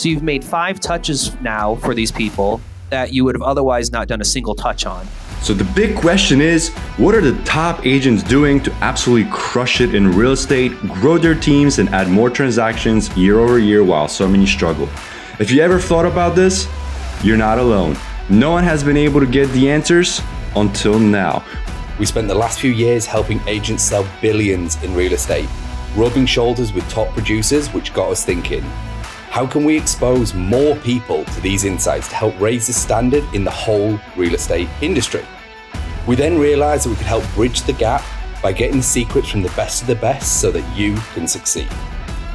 So you've made 5 touches now for these people that you would have otherwise not done a single touch on. So the big question is, what are the top agents doing to absolutely crush it in real estate, grow their teams, and add more transactions year over year while so many struggle? If you ever thought about this, you're not alone. No one has been able to get the answers until now. We spent the last few years helping agents sell billions in real estate, rubbing shoulders with top producers, which got us thinking, how can we expose more people to these insights to help raise the standard in the whole real estate industry? We then realized that we could help bridge the gap by getting the secrets from the best of the best so that you can succeed.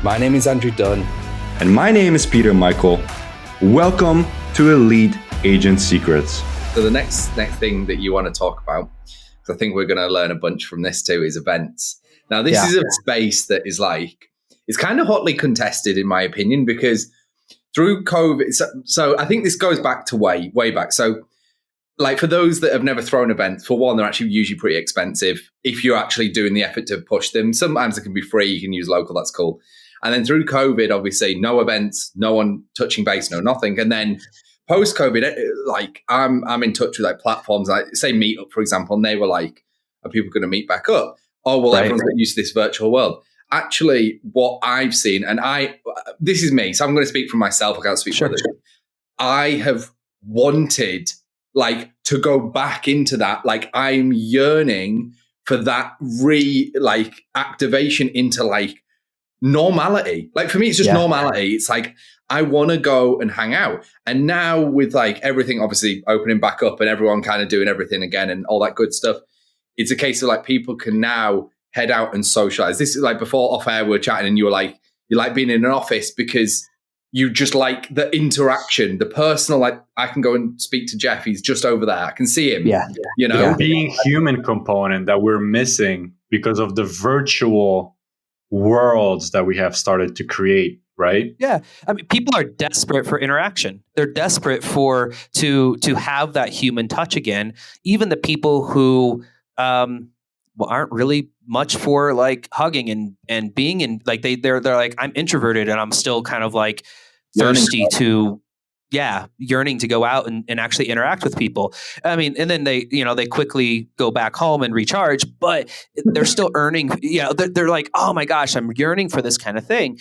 My name is Andrew Dunn. And my name is Peter Michael. Welcome to Elite Agent Secrets. So the next thing that you want to talk about, because I think we're going to learn a bunch from this too, is events. Now, this is a space that is it's kind of hotly contested in my opinion, because through COVID, so I think this goes back to way back. So for those that have never thrown events, for one, they're actually usually pretty expensive if you're actually doing the effort to push them. Sometimes they can be free. You can use local. That's cool. And then through COVID, obviously, no events, no one touching base, no nothing. And then post-COVID, I'm in touch with platforms like, say, Meetup, for example, and they were like, are people going to meet back up? Oh, well, everyone's got used to this virtual world. Actually, what I've seen, and this is me, so I'm going to speak for myself. I can't speak for others. I have wanted to go back into that. I'm yearning for that activation into normality. For me, it's just normality. It's I want to go and hang out. And now with everything obviously opening back up and everyone kind of doing everything again and all that good stuff, it's a case of people can now head out and socialize. This is before off air we were chatting and you were you like being in an office because you just like the interaction, the personal, I can go and speak to Jeff. He's just over there. I can see him. The being human component that we're missing because of the virtual worlds that we have started to create, right? Yeah. I mean, people are desperate for interaction. They're desperate to have that human touch again. Even the people who aren't really much for hugging and being in they're like, I'm introverted and I'm still kind of thirsty to yearning to go out and actually interact with people. I mean, and then they quickly go back home and recharge, but they're still earning, they're like, oh my gosh, I'm yearning for this kind of thing.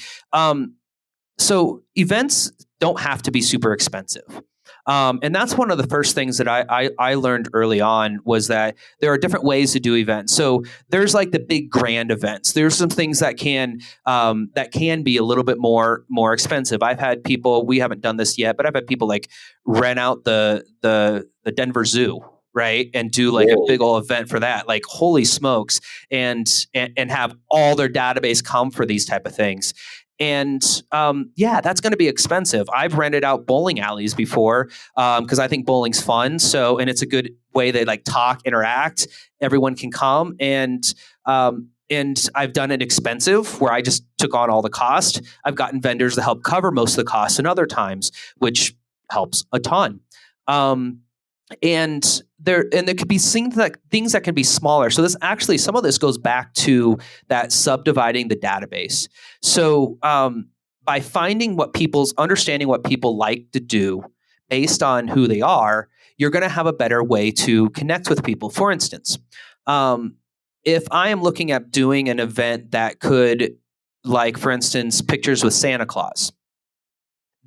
So events don't have to be super expensive. And that's one of the first things that I learned early on was that there are different ways to do events. So there's the big grand events. There's some things that can be a little bit more expensive. I've had people, we haven't done this yet, but I've had people rent out the Denver Zoo, right? And do a big old event for that. Holy smokes. And have all their database come for these type of things. And that's going to be expensive. I've rented out bowling alleys before because I think bowling's fun. So, and it's a good way to talk, interact. Everyone can come, and I've done it expensive where I just took on all the cost. I've gotten vendors to help cover most of the costs, and other times, which helps a ton. And there could be things that can be smaller. So some of this goes back to that subdividing the database. So by understanding what people like to do based on who they are, you're going to have a better way to connect with people. For instance, if I am looking at doing an event that could, for instance, pictures with Santa Claus,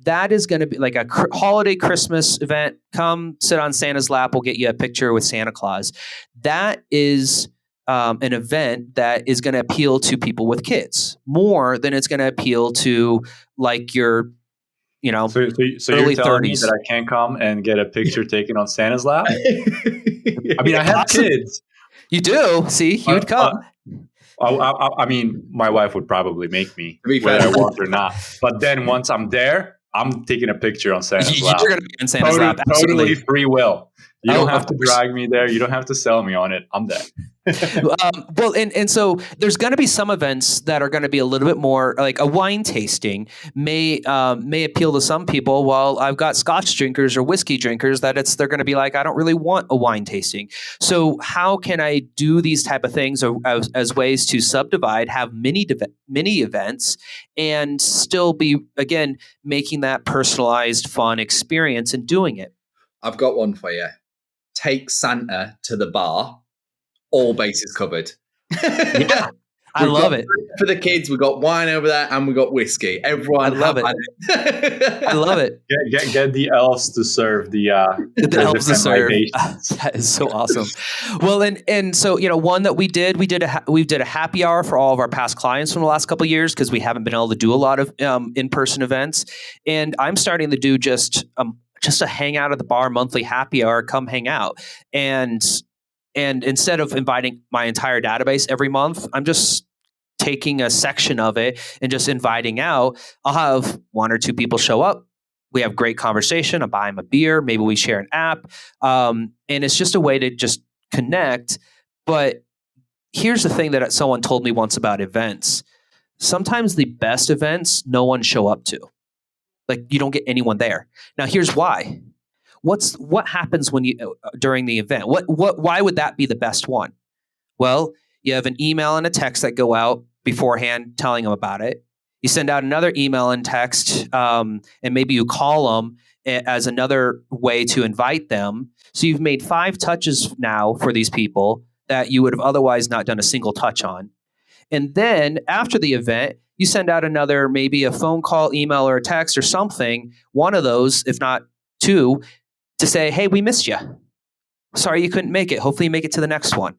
that is going to be a holiday Christmas event. Come sit on Santa's lap. We'll get you a picture with Santa Claus. That is an event that is going to appeal to people with kids more than it's going to appeal to your, so early you're telling 30s. Me that I can't come and get a picture taken on Santa's lap? I mean, I have kids. You do. See, you would come. I mean, my wife would probably make me, whether I want or not. But then once I'm there, I'm taking a picture on Santa's lap. You're going to be on Santa's lap. Totally free will. You don't have of to course. drag me there. You don't have to sell me on it. I'm there. Well, and so there's going to be some events that are going to be a little bit more like a wine tasting may appeal to some people. While I've got Scotch drinkers or whiskey drinkers that they're going to be like, I don't really want a wine tasting. So how can I do these type of things as ways to subdivide, have mini events, and still be again making that personalized, fun experience and doing it? I've got one for you. Take Santa to the bar. All bases covered. Yeah, I love it. For the kids, we got wine over there and we got whiskey. Everyone, I love it. I love it. Get the elves to serve the elves to serve. libations. That is so awesome. Well, and so one that we did a happy hour for all of our past clients from the last couple of years because we haven't been able to do a lot of in-person events, and I'm starting to do just a hang out at the bar monthly happy hour. Come hang out and instead of inviting my entire database every month, I'm just taking a section of it and just inviting out. I'll have one or two people show up. We have great conversation. I buy them a beer. Maybe we share an app. And it's just a way to just connect. But here's the thing that someone told me once about events. Sometimes the best events, no one show up to. Like you don't get anyone there. Now, here's why. What happens when you during the event? Why would that be the best one? Well, you have an email and a text that go out beforehand telling them about it. You send out another email and text, and maybe you call them as another way to invite them. So you've made 5 touches now for these people that you would have otherwise not done a single touch on. And then after the event, you send out another, maybe a phone call, email, or a text or something, one of those, if not 2, to say, hey, we missed you. Sorry you couldn't make it. Hopefully you make it to the next one.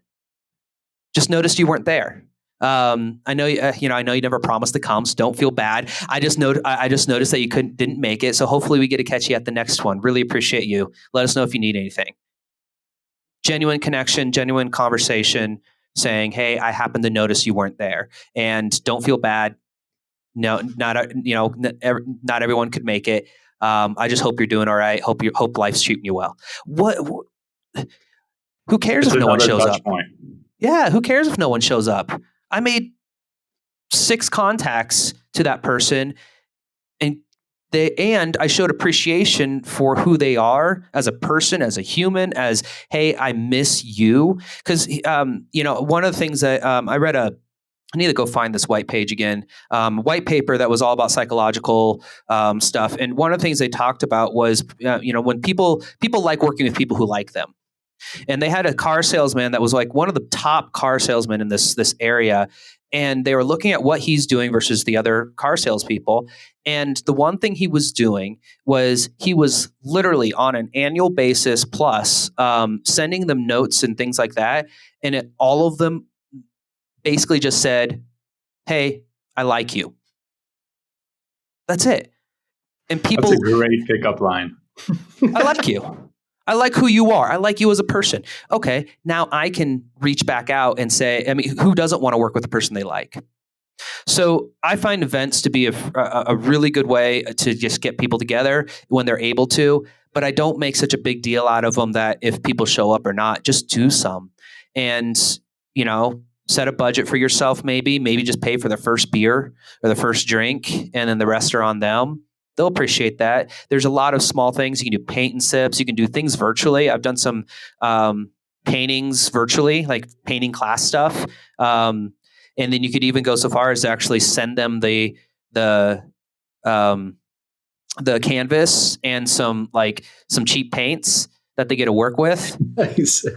Just noticed you weren't there. I know I know you never promised to come, so don't feel bad. I just noticed that you didn't make it. So hopefully we get to catch you at the next one. Really appreciate you. Let us know if you need anything. Genuine connection, genuine conversation, saying, hey, I happened to notice you weren't there. And don't feel bad. No, not everyone could make it. I just hope you're doing all right. Hope life's treating you well. Who cares if no one shows up? Point. Yeah, who cares if no one shows up? I made 6 contacts to that person, and I showed appreciation for who they are as a person, as a human, as, hey, I miss you. Because, one of the things that I read I need to go find this white page again. White paper that was all about psychological stuff. And one of the things they talked about was, when people like working with people who like them. And they had a car salesman that was like one of the top car salesmen in this area. And they were looking at what he's doing versus the other car salespeople. And the one thing he was doing was he was literally on an annual basis plus sending them notes and things like that. And all of them basically just said, hey, I like you. That's it. And people... That's a great pickup line. I like you. I like who you are. I like you as a person. Okay, now I can reach back out and say, who doesn't want to work with the person they like? So I find events to be a really good way to just get people together when they're able to, but I don't make such a big deal out of them that if people show up or not, just do some. And, set a budget for yourself maybe just pay for the first beer or the first drink, and then the rest are on them. They'll appreciate that. There's a lot of small things. You can do paint and sips. You can do things virtually. I've done some paintings virtually, like painting class stuff. And then you could even go so far as to actually send them the canvas and some cheap paints that they get to work with. Nice. I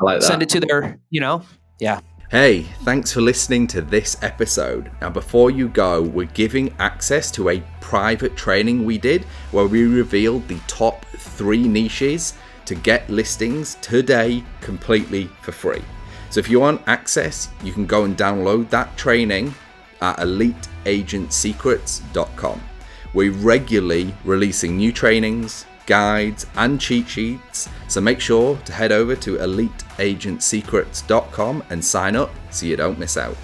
like that. Send it to their, yeah. Hey, thanks for listening to this episode. Now, before you go, we're giving access to a private training we did where we revealed the top 3 niches to get listings today completely for free. So if you want access, you can go and download that training at eliteagentsecrets.com. We're regularly releasing new trainings, guides, and cheat sheets, so make sure to head over to eliteagentsecrets.com and sign up so you don't miss out.